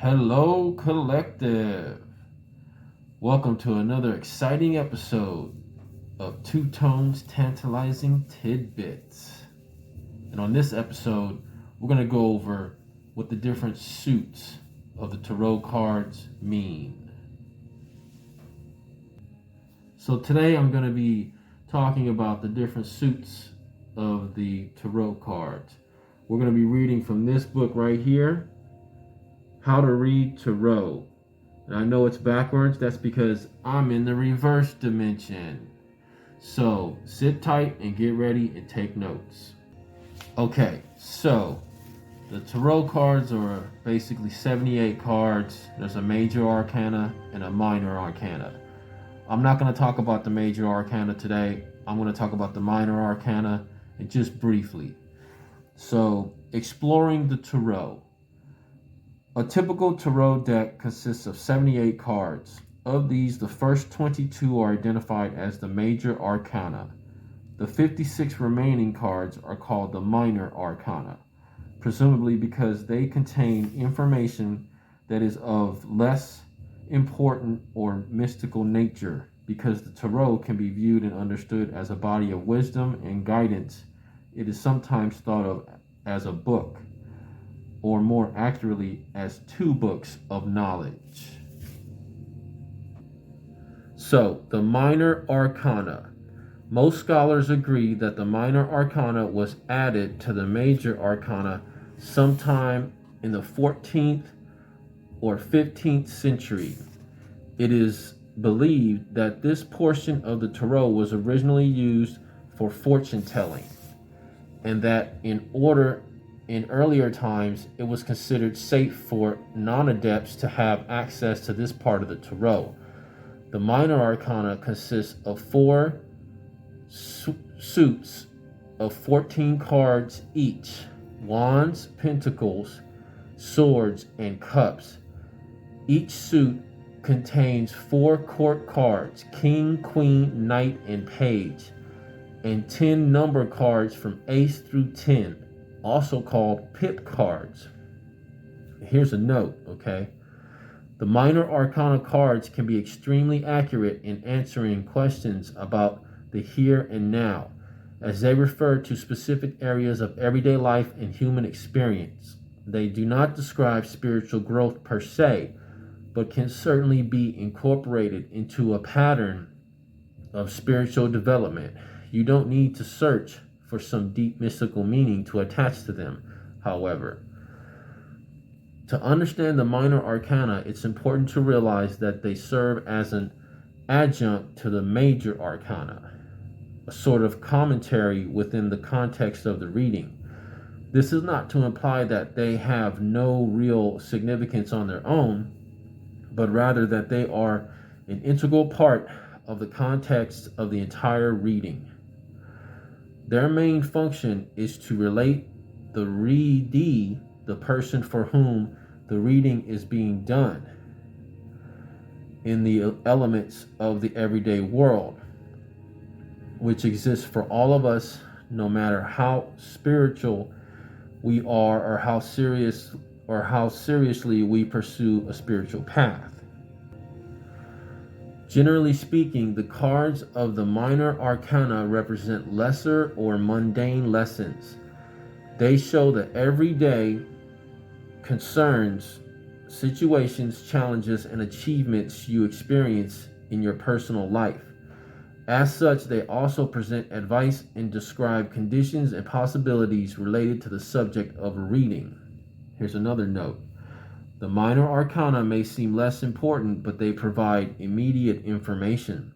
Hello, Collective. Welcome to another exciting episode of Two Tones Tantalizing TidBits. And on this episode, we're going to go over what the different suits of the tarot cards mean. So today I'm going to be talking about the different suits of the tarot cards. We're going to be reading from this book right here, How to Read Tarot. And I know it's backwards, that's because I'm in the reverse dimension. So sit tight and get ready and take notes. Okay, so the tarot cards are basically 78 cards. There's a major arcana and a minor arcana. I'm not going to talk about the major arcana today. I'm going to talk about the minor arcana and just briefly. So, exploring the tarot. A typical tarot deck consists of 78 cards. Of these, the first 22 are identified as the major arcana. The 56 remaining cards are called the minor arcana, presumably because they contain information that is of less important or mystical nature. Because the tarot can be viewed and understood as a body of wisdom and guidance, it is sometimes thought of as a book, or more accurately, as two books of knowledge. So, the Minor Arcana. Most scholars agree that the Minor Arcana was added to the Major Arcana sometime in the 14th or 15th century. It is believed that this portion of the tarot was originally used for fortune telling, and that in earlier times, it was considered safe for non-adepts to have access to this part of the tarot. The Minor Arcana consists of 4 suits of 14 cards each: Wands, Pentacles, Swords, and Cups. Each suit contains 4 court cards: King, Queen, Knight, and Page, and 10 number cards from Ace through 10, also called pip cards. Here's a note, okay? The Minor Arcana cards can be extremely accurate in answering questions about the here and now, as they refer to specific areas of everyday life and human experience. They do not describe spiritual growth per se, but can certainly be incorporated into a pattern of spiritual development. You don't need to search for some deep mystical meaning to attach to them, however. To understand the Minor Arcana, it's important to realize that they serve as an adjunct to the Major Arcana, a sort of commentary within the context of the reading. This is not to imply that they have no real significance on their own, but rather that they are an integral part of the context of the entire reading. Their main function is to relate the readee, the person for whom the reading is being done, in the elements of the everyday world, which exists for all of us, no matter how spiritual we are or how seriously we pursue a spiritual path. Generally speaking, the cards of the Minor Arcana represent lesser or mundane lessons. They show the everyday concerns, situations, challenges, and achievements you experience in your personal life. As such, they also present advice and describe conditions and possibilities related to the subject of a reading. Here's another note. The Minor Arcana may seem less important, but they provide immediate information.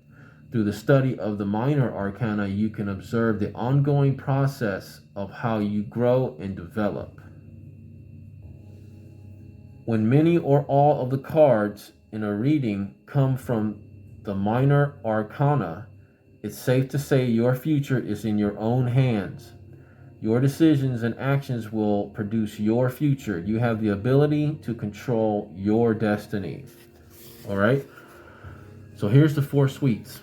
Through the study of the Minor Arcana, you can observe the ongoing process of how you grow and develop. When many or all of the cards in a reading come from the Minor Arcana, it's safe to say your future is in your own hands. Your decisions and actions will produce your future. You have the ability to control your destiny. All right? So here's the 4 suites.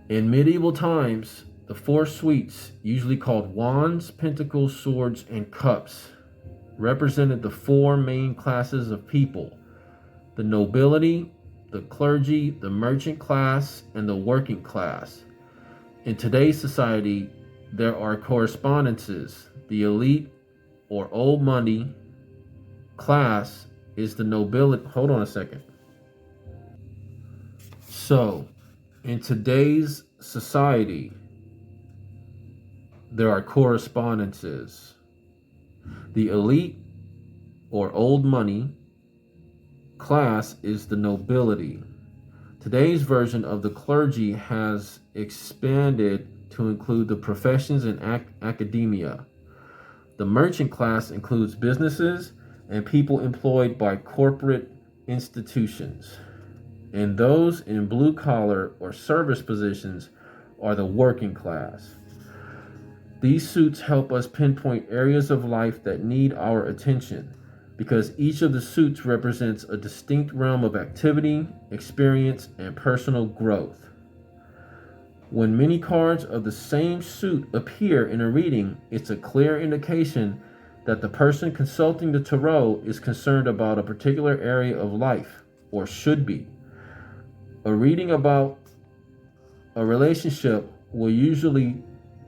In medieval times, the 4 suites, usually called Wands, Pentacles, Swords, and Cups, represented the four main classes of people: the nobility, the clergy, the merchant class, and the working class. In today's society, there are correspondences. The elite or old money class is the nobility. Hold on a second. So, in today's society, there are correspondences. The elite or old money class is the nobility. Today's version of the clergy has expanded to include the professions and academia. The merchant class includes businesses and people employed by corporate institutions. And those in blue collar or service positions are the working class. These suits help us pinpoint areas of life that need our attention, because each of the suits represents a distinct realm of activity, experience, and personal growth. When many cards of the same suit appear in a reading, it's a clear indication that the person consulting the tarot is concerned about a particular area of life, or should be. A reading about a relationship will usually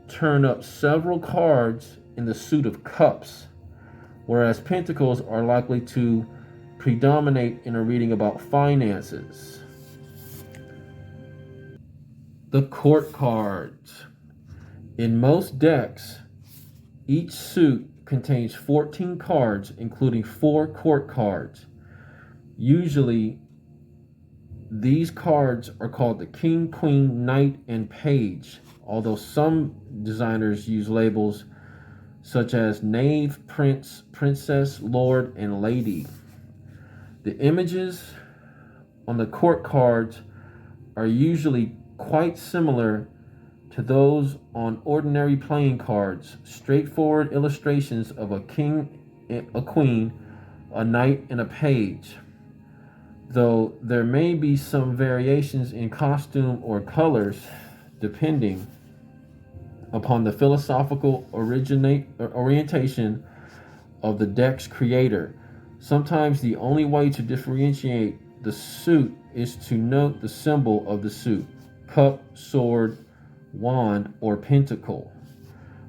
turn up several cards in the Suit of Cups, whereas Pentacles are likely to predominate in a reading about finances. The Court cards. In most decks, each suit contains 14 cards, including 4 court cards. Usually, these cards are called the King, Queen, Knight, and Page, although some designers use labels such as Knave, Prince, Princess, Lord, and Lady. The images on the court cards are usually quite similar to those on ordinary playing cards, straightforward illustrations of a king, a queen, a knight, and a page, though there may be some variations in costume or colors depending upon the philosophical orientation of the deck's creator. Sometimes the only way to differentiate the suit is to note the symbol of the suit: cup, sword, wand, or pentacle,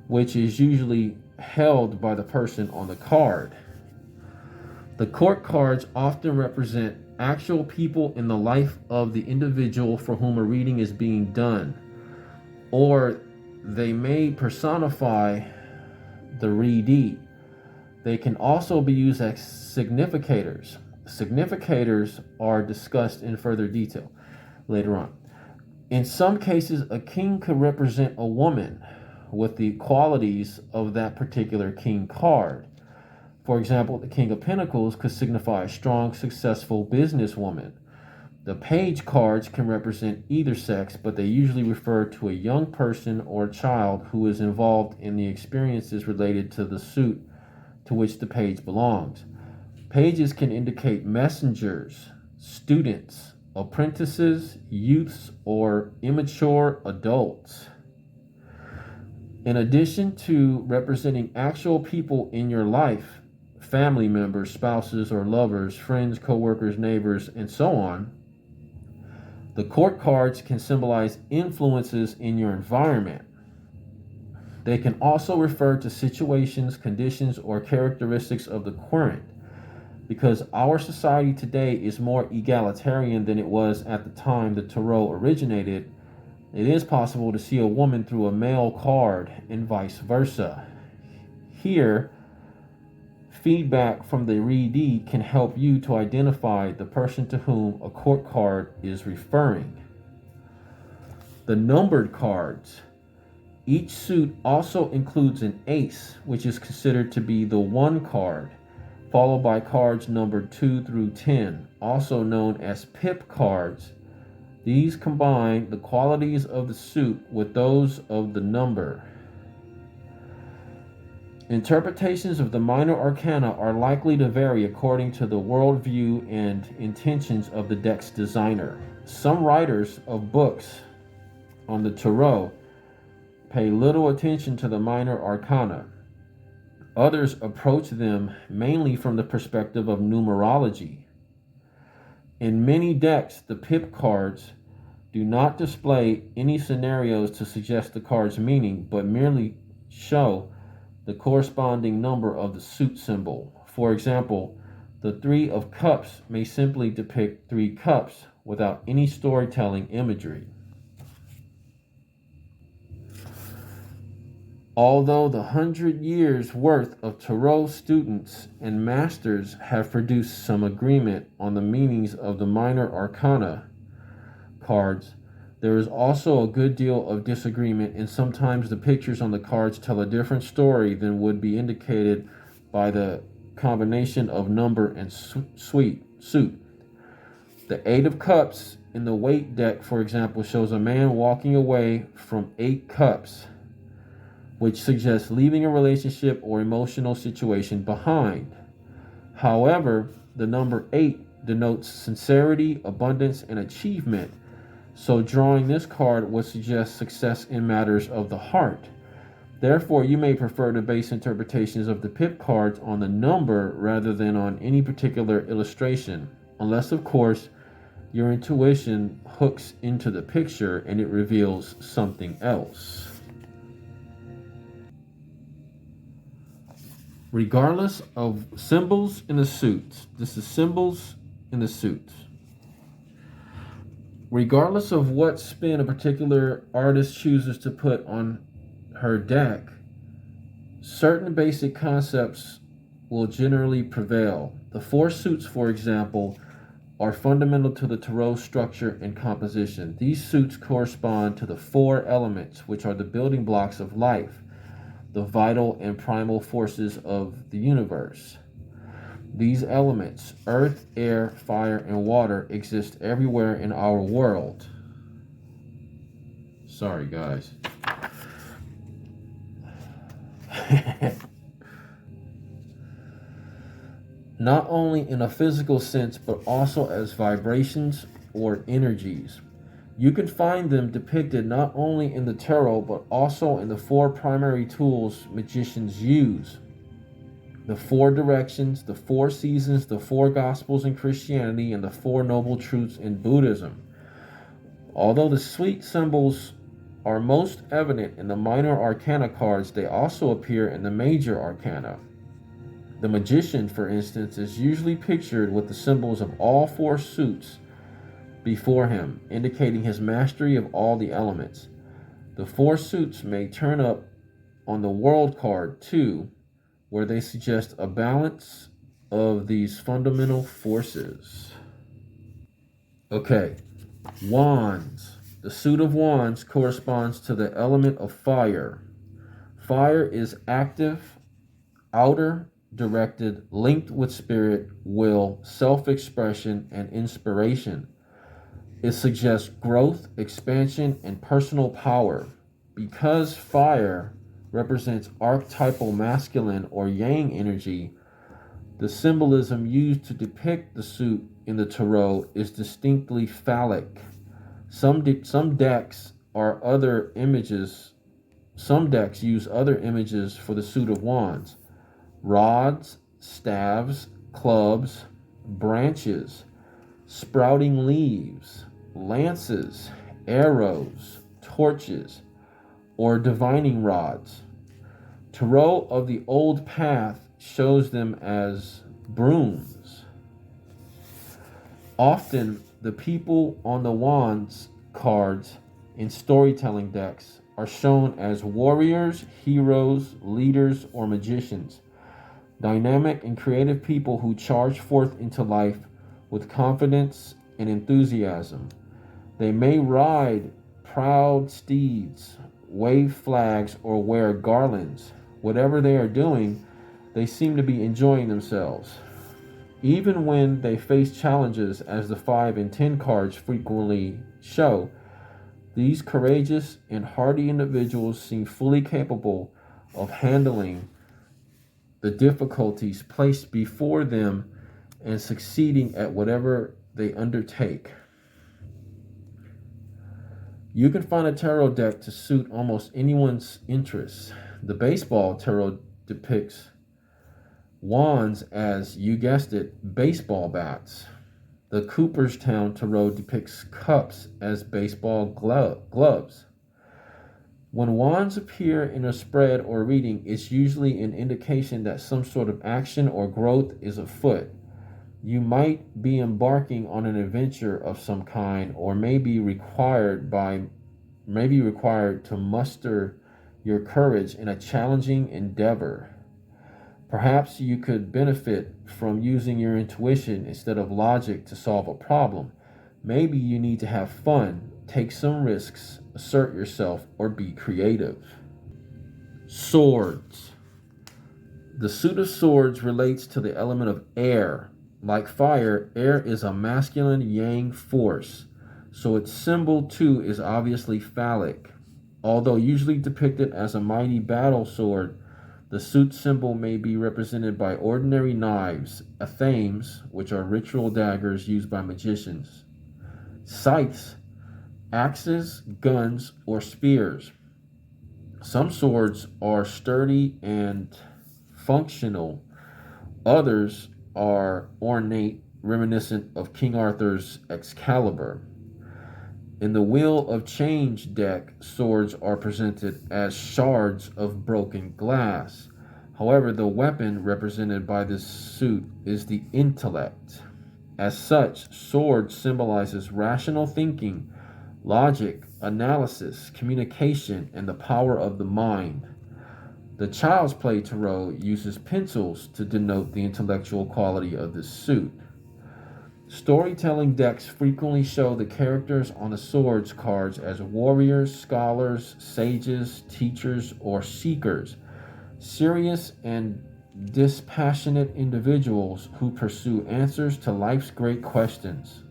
which is usually held by the person on the card. The court cards often represent actual people in the life of the individual for whom a reading is being done, or they may personify the readee. They can also be used as significators. Significators are discussed in further detail later on. In some cases, a king could represent a woman with the qualities of that particular king card. For example, the King of Pentacles could signify a strong, successful businesswoman. The page cards can represent either sex, but they usually refer to a young person or child who is involved in the experiences related to the suit to which the page belongs. Pages can indicate messengers, students, apprentices, youths, or immature adults. In addition to representing actual people in your life, family members, spouses or lovers, friends, co-workers, neighbors, and so on, the court cards can symbolize influences in your environment. They can also refer to situations, conditions, or characteristics of the querent. Because our society today is more egalitarian than it was at the time the tarot originated, it is possible to see a woman through a male card and vice versa. Here, feedback from the readee can help you to identify the person to whom a court card is referring. The numbered cards. Each suit also includes an ace, which is considered to be the 1 card, followed by cards numbered 2 through 10, also known as pip cards. These combine the qualities of the suit with those of the number. Interpretations of the Minor Arcana are likely to vary according to the worldview and intentions of the deck's designer. Some writers of books on the tarot pay little attention to the Minor Arcana. Others approach them mainly from the perspective of numerology. In many decks, the pip cards do not display any scenarios to suggest the card's meaning, but merely show the corresponding number of the suit symbol. For example, the Three of Cups may simply depict three cups without any storytelling imagery. Although the 100 years worth of Tarot students and masters have produced some agreement on the meanings of the Minor Arcana cards, there is also a good deal of disagreement, and sometimes the pictures on the cards tell a different story than would be indicated by the combination of number and suit. The Eight of Cups in the Weight deck, for example, shows a man walking away from 8 cups, which suggests leaving a relationship or emotional situation behind. However, the number 8 denotes sincerity, abundance, and achievement, so drawing this card would suggest success in matters of the heart. Therefore, you may prefer to base interpretations of the pip cards on the number rather than on any particular illustration, unless, of course, your intuition hooks into the picture and it reveals something else. Regardless of symbols in the suits, this is symbols in the suits. Regardless of what spin a particular artist chooses to put on her deck, certain basic concepts will generally prevail. The 4 suits, for example, are fundamental to the tarot structure and composition. These suits correspond to the 4 elements, which are the building blocks of life, the vital and primal forces of the universe. These elements, earth, air, fire, and water, exist everywhere in our world. Sorry, guys. Not only in a physical sense, but also as vibrations or energies. You can find them depicted not only in the tarot, but also in the 4 primary tools magicians use: the 4 directions, the 4 seasons, the 4 gospels in Christianity, and the 4 noble truths in Buddhism. Although the suit symbols are most evident in the Minor Arcana cards, they also appear in the Major Arcana. The magician, for instance, is usually pictured with the symbols of all 4 suits before him, indicating his mastery of all the elements. The 4 suits may turn up on the World card too, where they suggest a balance of these fundamental forces. Okay, Wands. The suit of Wands corresponds to the element of fire. Fire is active, outer, directed, linked with spirit, will, self-expression, and inspiration. It suggests growth, expansion, and personal power. Because fire represents archetypal masculine or yang energy, the symbolism used to depict the suit in the tarot is distinctly phallic. Some decks use other images for the suit of wands: rods, staves, clubs, branches, sprouting leaves, lances, arrows, torches, or divining rods. Tarot of the Old Path shows them as brooms. Often, the people on the wands cards in storytelling decks are shown as warriors, heroes, leaders, or magicians. Dynamic and creative people who charge forth into life with confidence and enthusiasm. They may ride proud steeds, wave flags, or wear garlands. Whatever they are doing, they seem to be enjoying themselves. Even when they face challenges, as the 5 and 10 cards frequently show, these courageous and hardy individuals seem fully capable of handling the difficulties placed before them and succeeding at whatever they undertake. You can find a tarot deck to suit almost anyone's interests. The baseball tarot depicts Wands as, you guessed it, baseball bats. The Cooperstown Tarot depicts cups as baseball gloves. When wands appear in a spread or reading, it's usually an indication that some sort of action or growth is afoot. You might be embarking on an adventure of some kind, or may be required to muster your courage in a challenging endeavor. Perhaps you could benefit from using your intuition instead of logic to solve a problem. Maybe you need to have fun, take some risks, assert yourself, or be creative. Swords. The suit of swords relates to the element of air. Like fire, air is a masculine yang force, so its symbol too is obviously phallic. Although usually depicted as a mighty battle sword, the suit symbol may be represented by ordinary knives, athames, which are ritual daggers used by magicians, scythes, axes, guns, or spears. Some swords are sturdy and functional. Others are ornate, reminiscent of King Arthur's Excalibur. In the Wheel of Change deck, swords are presented as shards of broken glass. However, the weapon represented by this suit is the intellect. As such, sword symbolizes rational thinking, logic, analysis, communication, and the power of the mind. The Child's Play Tarot uses pencils to denote the intellectual quality of this suit. Storytelling decks frequently show the characters on the swords cards as warriors, scholars, sages, teachers, or seekers, serious and dispassionate individuals who pursue answers to life's great questions.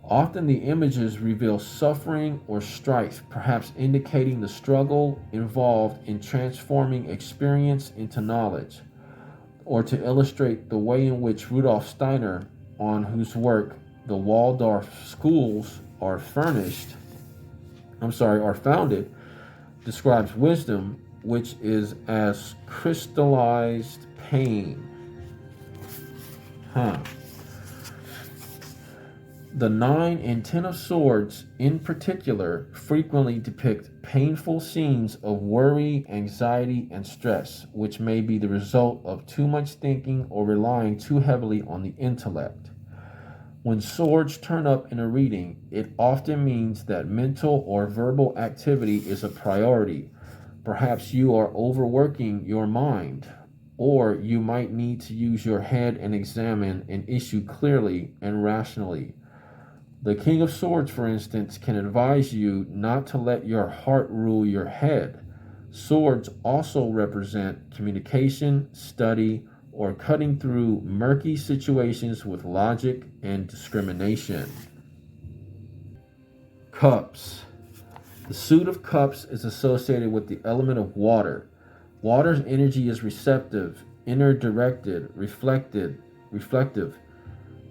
Often the images reveal suffering or strife, perhaps indicating the struggle involved in transforming experience into knowledge, or to illustrate the way in which Rudolf Steiner, on whose work the Waldorf schools are founded, describes wisdom, which is as crystallized pain. The 9 and 10 of Swords, in particular, frequently depict painful scenes of worry, anxiety, and stress, which may be the result of too much thinking or relying too heavily on the intellect. When swords turn up in a reading, it often means that mental or verbal activity is a priority. Perhaps you are overworking your mind, or you might need to use your head and examine an issue clearly and rationally. The King of Swords, for instance, can advise you not to let your heart rule your head. Swords also represent communication, study, or cutting through murky situations with logic and discrimination. Cups. The suit of cups is associated with the element of water. Water's energy is receptive, inner-directed, reflective,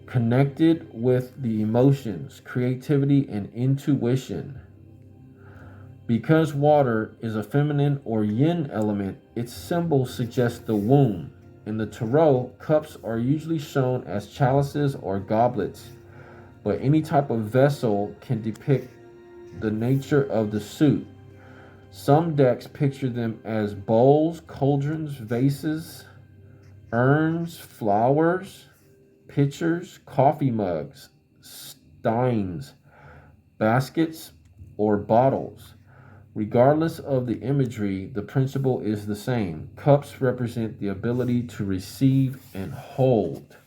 connected with the emotions, creativity, and intuition. Because water is a feminine or yin element, its symbol suggests the womb. In the tarot, cups are usually shown as chalices or goblets, but any type of vessel can depict the nature of the suit. Some decks picture them as bowls, cauldrons, vases, urns, flowers, pitchers, coffee mugs, steins, baskets, or bottles. Regardless of the imagery, the principle is the same. Cups represent the ability to receive and hold.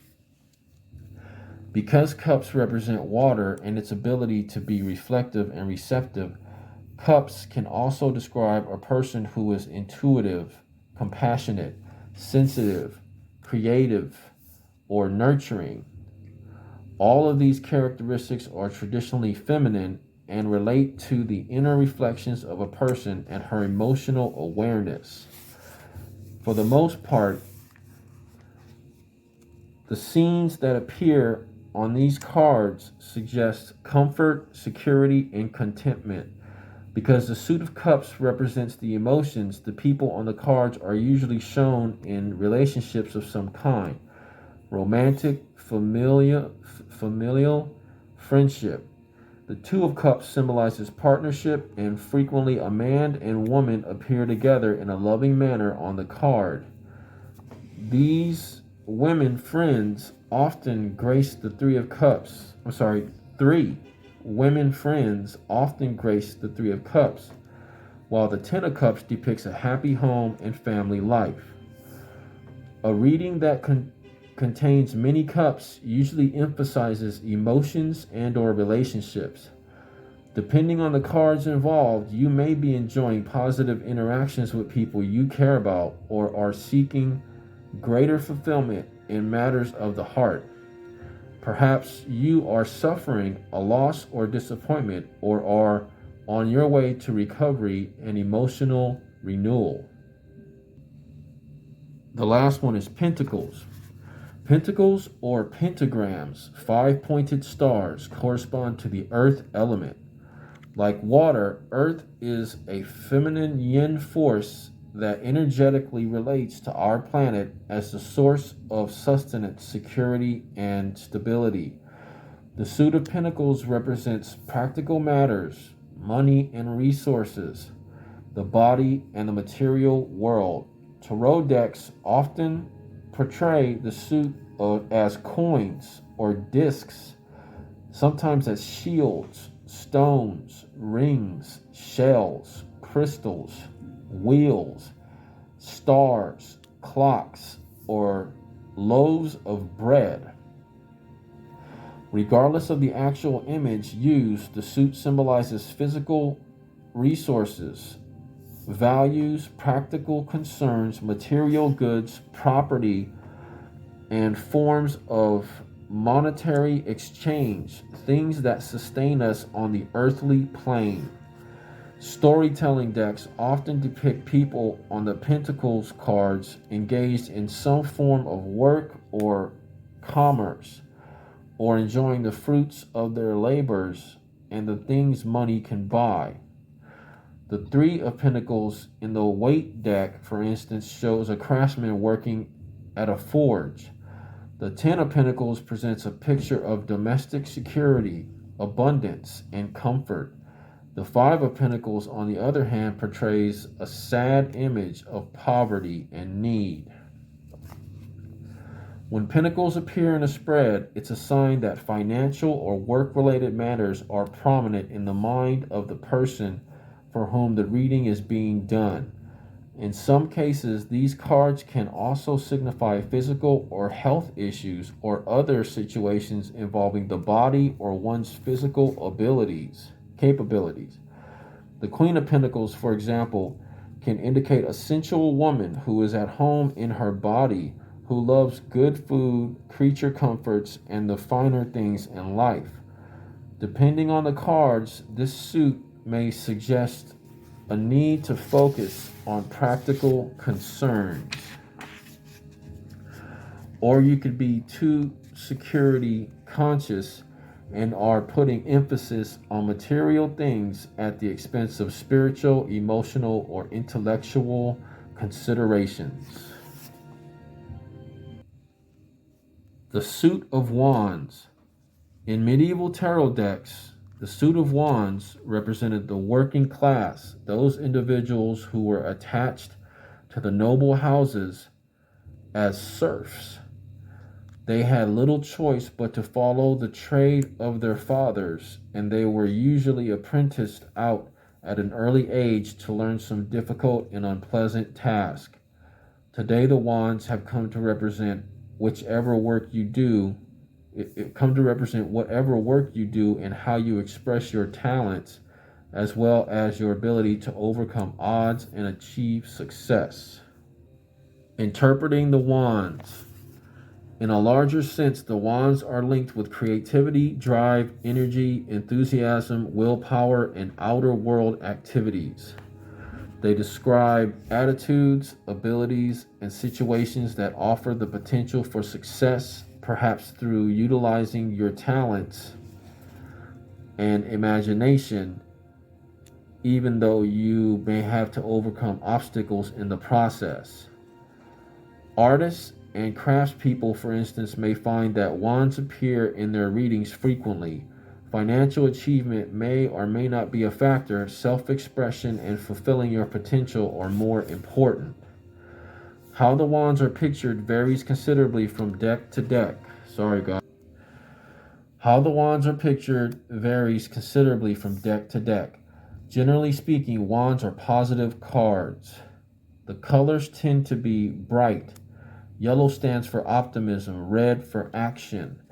Because cups represent water and its ability to be reflective and receptive, cups can also describe a person who is intuitive, compassionate, sensitive, creative, or nurturing. All of these characteristics are traditionally feminine and relate to the inner reflections of a person and her emotional awareness. For the most part, the scenes that appear on these cards suggest comfort, security, and contentment. Because the Suit of Cups represents the emotions, the people on the cards are usually shown in relationships of some kind: romantic, familial, friendship. The Two of Cups symbolizes partnership, and frequently a man and woman appear together in a loving manner on the card. These women friends often grace the Three of Cups. I'm sorry, three women friends often grace the Three of Cups, while the Ten of Cups depicts a happy home and family life. A reading that contains many cups usually emphasizes emotions and or relationships. Depending on the cards involved, you may be enjoying positive interactions with people you care about or are seeking greater fulfillment in matters of the heart. Perhaps you are suffering a loss or disappointment or are on your way to recovery and emotional renewal. The last one is Pentacles. Pentacles or pentagrams, five-pointed stars, correspond to the earth element. Like water, earth is a feminine yin force that energetically relates to our planet as the source of sustenance, security, and stability. The Suit of Pentacles represents practical matters, money and resources, the body and the material world. Tarot decks often portray the suit as coins or discs, sometimes as shields, stones, rings, shells, crystals, wheels, stars, clocks, or loaves of bread. Regardless of the actual image used, the suit symbolizes physical resources, values, practical concerns, material goods, property, and forms of monetary exchange, things that sustain us on the earthly plane. Storytelling decks often depict people on the Pentacles cards engaged in some form of work or commerce, or enjoying the fruits of their labors and the things money can buy. The Three of Pentacles in the Weight deck, for instance, shows a craftsman working at a forge. The Ten of Pentacles presents a picture of domestic security, abundance, and comfort. The Five of Pentacles, on the other hand, portrays a sad image of poverty and need. When pentacles appear in a spread, it's a sign that financial or work-related matters are prominent in the mind of the person for whom the reading is being done. In some cases, these cards can also signify physical or health issues or other situations involving the body or one's physical capabilities. The Queen of Pentacles, for example, can indicate a sensual woman who is at home in her body, who loves good food, creature comforts, and the finer things in life. Depending on the cards, this suit may suggest a need to focus on practical concerns. Or you could be too security conscious and are putting emphasis on material things at the expense of spiritual, emotional, or intellectual considerations. The Suit of Wands. In medieval tarot decks, the Suit of Wands represented the working class, those individuals who were attached to the noble houses as serfs. They had little choice but to follow the trade of their fathers, and they were usually apprenticed out at an early age to learn some difficult and unpleasant task. Today, the wands have come to represent whichever work you do. It come to represent whatever work you do and how you express your talents, as well as your ability to overcome odds and achieve success. Interpreting the wands. In a larger sense, the wands are linked with creativity, drive, energy, enthusiasm, willpower, and outer world activities. They describe attitudes, abilities, and situations that offer the potential for success, perhaps through utilizing your talents and imagination even though you may have to overcome obstacles in the process. Artists and craftspeople, for instance, may find that wands appear in their readings frequently. Financial achievement may or may not be a factor. Self-expression and fulfilling your potential are more important. How the wands are pictured varies considerably from deck to deck. Sorry, guys. How the wands are pictured varies considerably from deck to deck. Generally speaking, wands are positive cards. The colors tend to be bright. Yellow stands for optimism, red for action.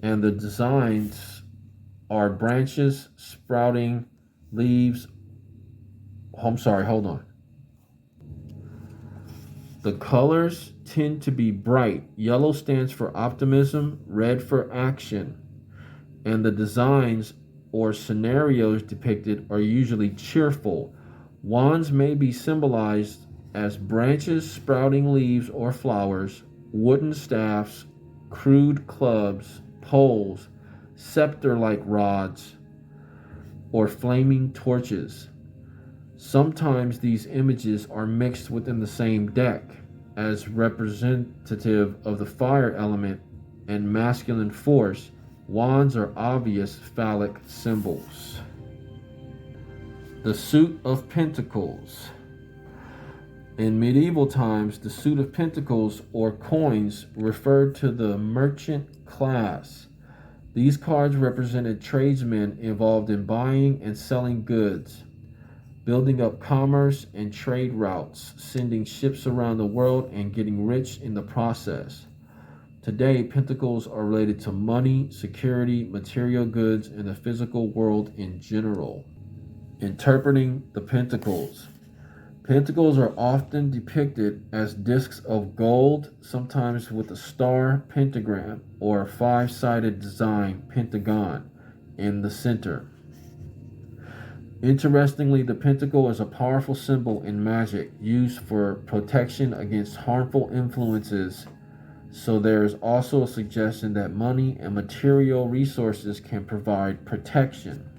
And the designs are branches, sprouting, leaves. Hold on. The colors tend to be bright. Yellow stands for optimism, red for action. And the designs or scenarios depicted are usually cheerful. Wands may be symbolized as branches, sprouting leaves or flowers, wooden staffs, crude clubs, poles, scepter-like rods, or flaming torches. Sometimes these images are mixed within the same deck as representative of the fire element and masculine force. Wands are obvious phallic symbols. The Suit of Pentacles. In medieval times, the Suit of Pentacles, or coins, referred to the merchant class. These cards represented tradesmen involved in buying and selling goods, building up commerce and trade routes, sending ships around the world, and getting rich in the process. Today, pentacles are related to money, security, material goods, and the physical world in general. Interpreting the pentacles. Pentacles are often depicted as discs of gold, sometimes with a star pentagram or a five-sided design pentagon in the center. Interestingly, the pentacle is a powerful symbol in magic used for protection against harmful influences. So there is also a suggestion that money and material resources can provide protection.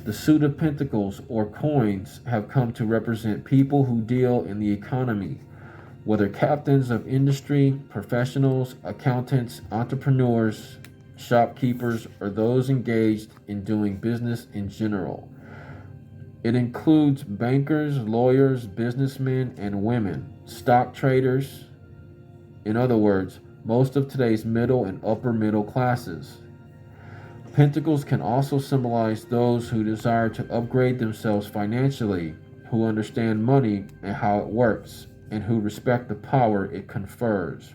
The Suit of Pentacles, or coins, have come to represent people who deal in the economy, whether captains of industry, professionals, accountants, entrepreneurs, shopkeepers, or those engaged in doing business in general. It includes bankers, lawyers, businessmen, and women, stock traders. In other words, most of today's middle and upper middle classes. Pentacles can also symbolize those who desire to upgrade themselves financially, who understand money and how it works, and who respect the power it confers.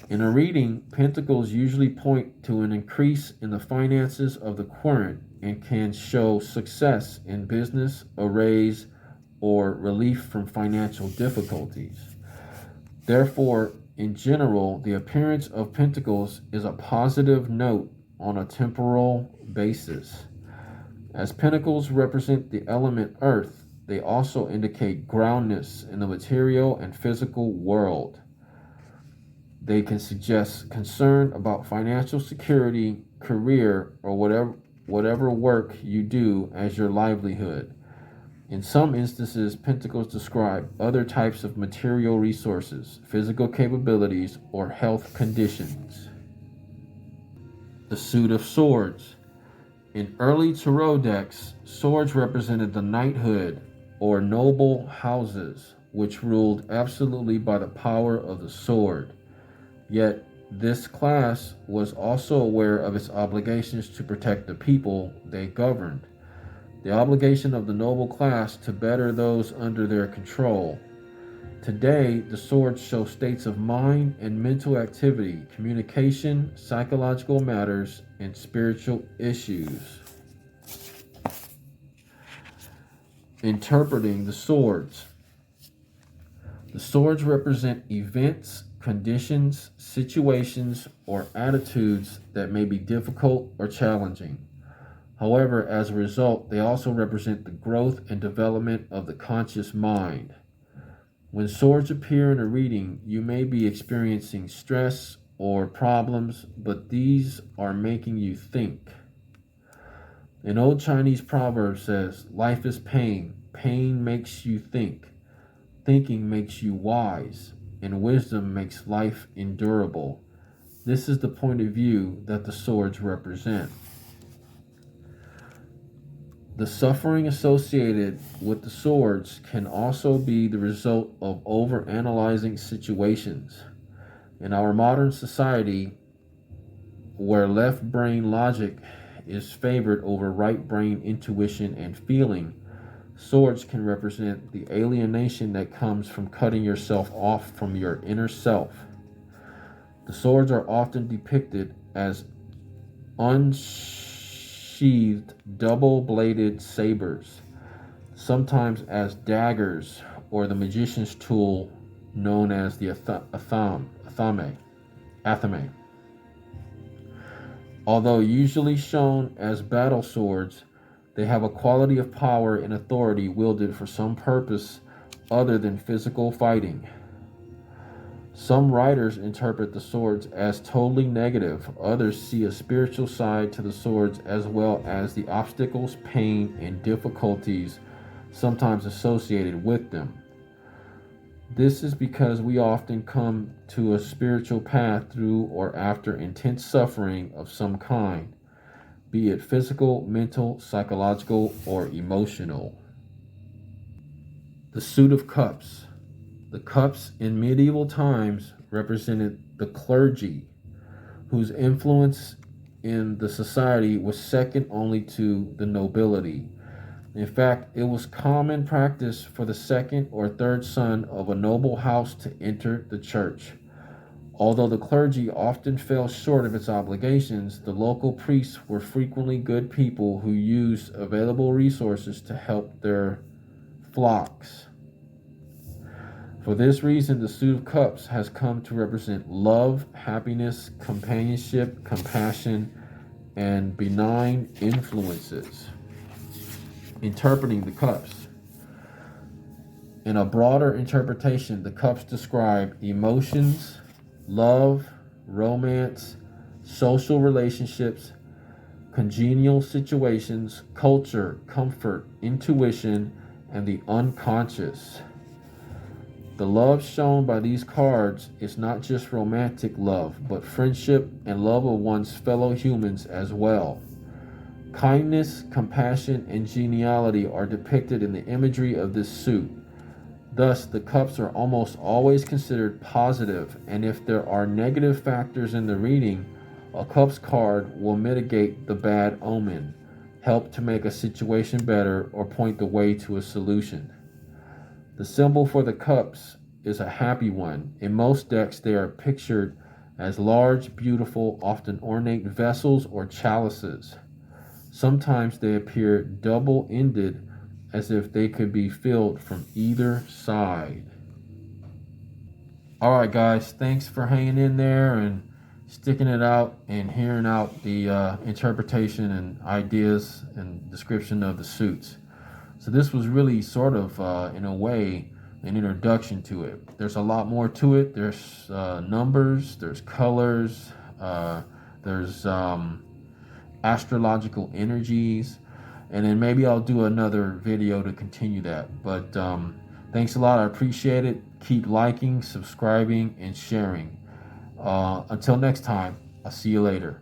In a reading, pentacles usually point to an increase in the finances of the querent and can show success in business, a raise, or relief from financial difficulties. Therefore, in general, the appearance of pentacles is a positive note on a temporal basis. As pentacles represent the element earth, they also indicate groundness in the material and physical world. They can suggest concern about financial security, career, or whatever work you do as your livelihood. In some instances, pentacles describe other types of material resources, physical capabilities, or health conditions. The Suit of Swords. In early tarot decks, swords represented the knighthood, or noble houses, which ruled absolutely by the power of the sword. Yet, this class was also aware of its obligations to protect the people they governed. The obligation of the noble class to better those under their control. Today, the swords show states of mind and mental activity, communication, psychological matters, and spiritual issues. Interpreting the swords. The swords represent events, conditions, situations, or attitudes that may be difficult or challenging. However, as a result, they also represent the growth and development of the conscious mind. When swords appear in a reading, you may be experiencing stress or problems, but these are making you think. An old Chinese proverb says, life is pain. Pain makes you think. Thinking makes you wise. And wisdom makes life endurable. This is the point of view that the swords represent. The suffering associated with the swords can also be the result of overanalyzing situations. In our modern society, where left brain logic is favored over right brain intuition and feeling, swords can represent the alienation that comes from cutting yourself off from your inner self. The swords are often depicted as unsheathed, double-bladed sabers, sometimes as daggers or the magician's tool known as the athame. Although usually shown as battle swords, they have a quality of power and authority wielded for some purpose other than physical fighting. Some writers interpret the swords as totally negative. Others see a spiritual side to the swords as well as the obstacles, pain, and difficulties sometimes associated with them. This is because we often come to a spiritual path through or after intense suffering of some kind, be it physical, mental, psychological, or emotional. The Suit of Cups. The cups in medieval times represented the clergy, whose influence in the society was second only to the nobility. In fact, it was common practice for the second or third son of a noble house to enter the church. Although the clergy often fell short of its obligations, the local priests were frequently good people who used available resources to help their flocks. For this reason, the Suit of Cups has come to represent love, happiness, companionship, compassion, and benign influences. Interpreting the cups. In a broader interpretation, the cups describe emotions, love, romance, social relationships, congenial situations, culture, comfort, intuition, and the unconscious. The love shown by these cards is not just romantic love, but friendship and love of one's fellow humans as well. Kindness, compassion, and geniality are depicted in the imagery of this suit. Thus, the cups are almost always considered positive, and if there are negative factors in the reading, a cups card will mitigate the bad omen, help to make a situation better, or point the way to a solution. The symbol for the cups is a happy one. In most decks, they are pictured as large, beautiful, often ornate vessels or chalices. Sometimes they appear double-ended, as if they could be filled from either side. Alright guys, thanks for hanging in there and sticking it out and hearing out the interpretation and ideas and description of the suits. So this was really sort of, in a way, an introduction to it. There's a lot more to it. There's numbers, there's colors, there's astrological energies, and then maybe I'll do another video to continue that. But thanks a lot. I appreciate it. Keep liking, subscribing, and sharing. Until next time, I'll see you later.